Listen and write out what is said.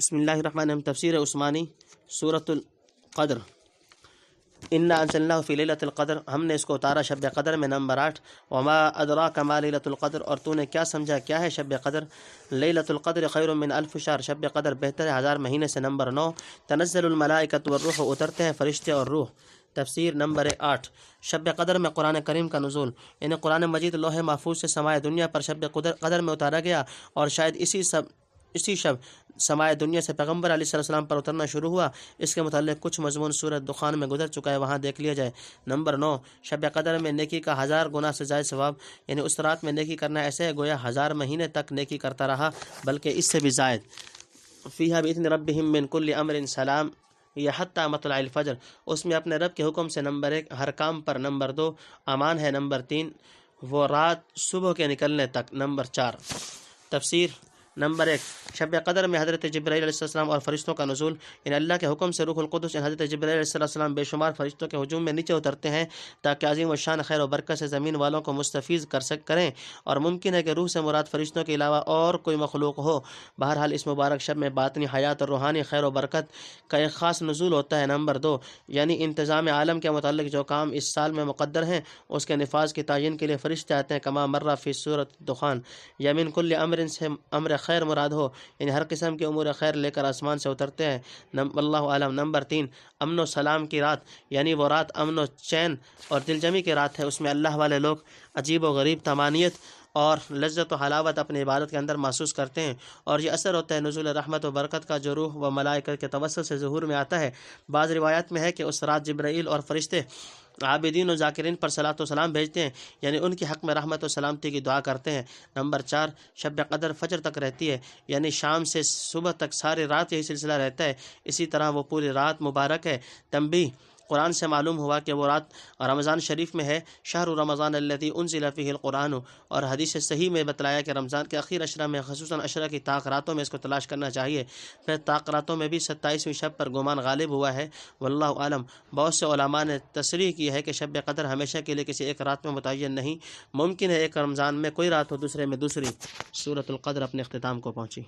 بسم اللہ الرحمن الرحیم۔ تفسیر عثمانی سورۃ القدر۔ انا انزلناہ فی لیلۃ القدر، ہم نے اس کو اتارا شب قدر میں۔ نمبر 8، وما ادراک ما لیلۃ القدر، اور تو نے کیا سمجھا کیا ہے شب قدر۔ لیلۃ القدر خیر من الف شہر، شب قدر بہتر ہے 1000 مہینے سے۔ نمبر 9، تنزل الملائکۃ والروح، اترتے ہیں فرشتے اور روح۔ تفسیر نمبر 8، شب قدر میں قرآن کریم کا نزول، یعنی قرآن مجید لوح محفوظ سے سمائے دنیا پر شب قدر میں اتارا گیا، اور شاید اسی شب سمائے دنیا سے پیغمبر علیہ السلام پر اترنا شروع ہوا۔ اس کے متعلق کچھ مضمون سورۃ دخان میں گزر چکا ہے، وہاں دیکھ لیا جائے۔ نمبر 9، شب قدر میں نیکی کا 1000 گنا سے زائد ثواب، یعنی اس رات میں نیکی کرنا ایسے ہے گویا 1000 مہینے تک نیکی کرتا رہا، بلکہ اس سے بھی زائد۔ فیہا بإذن ربہم من کل امر سلام یا حتی مطلع الفجر، اس میں اپنے رب کے حکم سے نمبر 1 ہر کام پر، نمبر 2 امان ہے، نمبر 3 وہ رات صبح کے نکلنے تک، نمبر 4۔ تفسیر نمبر 1، شب قدر میں حضرت جبرائیل علیہ السلام اور فرشتوں کا نزول، ان اللہ کے حکم سے روح القدس ان حضرت جبرائیل علیہ السلام بے شمار فرشتوں کے ہجوم میں نیچے اترتے ہیں تاکہ عظیم و شان خیر و برکت سے زمین والوں کو مستفیض کریں، اور ممکن ہے کہ روح سے مراد فرشتوں کے علاوہ اور کوئی مخلوق ہو۔ بہرحال اس مبارک شب میں باطنی حیات اور روحانی خیر و برکت کا ایک خاص نزول ہوتا ہے۔ نمبر 2، یعنی انتظام عالم کے متعلق جو کام اس سال میں مقدر ہیں اس کے نفاذ کی تعین کے لیے فرشتے آتے ہیں، کما مرہ فی سورۃ دخان۔ یا من کل امر سے امر خیر مراد ہو، یعنی ہر قسم کے امور خیر لے کر آسمان سے اترتے ہیں، اللہ عالم۔ نمبر 3، امن و سلام کی رات، یعنی وہ رات امن و چین اور دلجمی کی رات ہے، اس میں اللہ والے لوگ عجیب و غریب طمانیت اور لذت و حلاوت اپنی عبادت کے اندر محسوس کرتے ہیں، اور یہ اثر ہوتا ہے نزول رحمت و برکت کا جو روح و ملائکہ کے توسط سے ظہور میں آتا ہے۔ بعض روایات میں ہے کہ اس رات جبرائیل اور فرشتے عابدین و ذاکرین پر صلاۃ و سلام بھیجتے ہیں، یعنی ان کی حق میں رحمت و سلامتی کی دعا کرتے ہیں۔ نمبر 4، شب قدر فجر تک رہتی ہے، یعنی شام سے صبح تک ساری رات یہی سلسلہ رہتا ہے، اسی طرح وہ پوری رات مبارک ہے۔ تنبیہ، قرآن سے معلوم ہوا کہ وہ رات رمضان شریف میں ہے، شہر رمضان الذی انزل فیہ القرآن، اور حدیث صحیح میں بتلایا کہ رمضان کے اخیر اشرہ میں، خصوصاً اشرہ کی طاق راتوں میں اس کو تلاش کرنا چاہیے۔ پھر طاق راتوں میں بھی 27ویں شب پر گمان غالب ہوا ہے، واللہ عالم۔ بہت سے علماء نے تصریح کی ہے کہ شب قدر ہمیشہ کے لیے کسی ایک رات میں متعین نہیں، ممکن ہے ایک رمضان میں کوئی رات ہو، دوسرے میں دوسری۔ سورۃ القدر اپنے اختتام کو پہنچی۔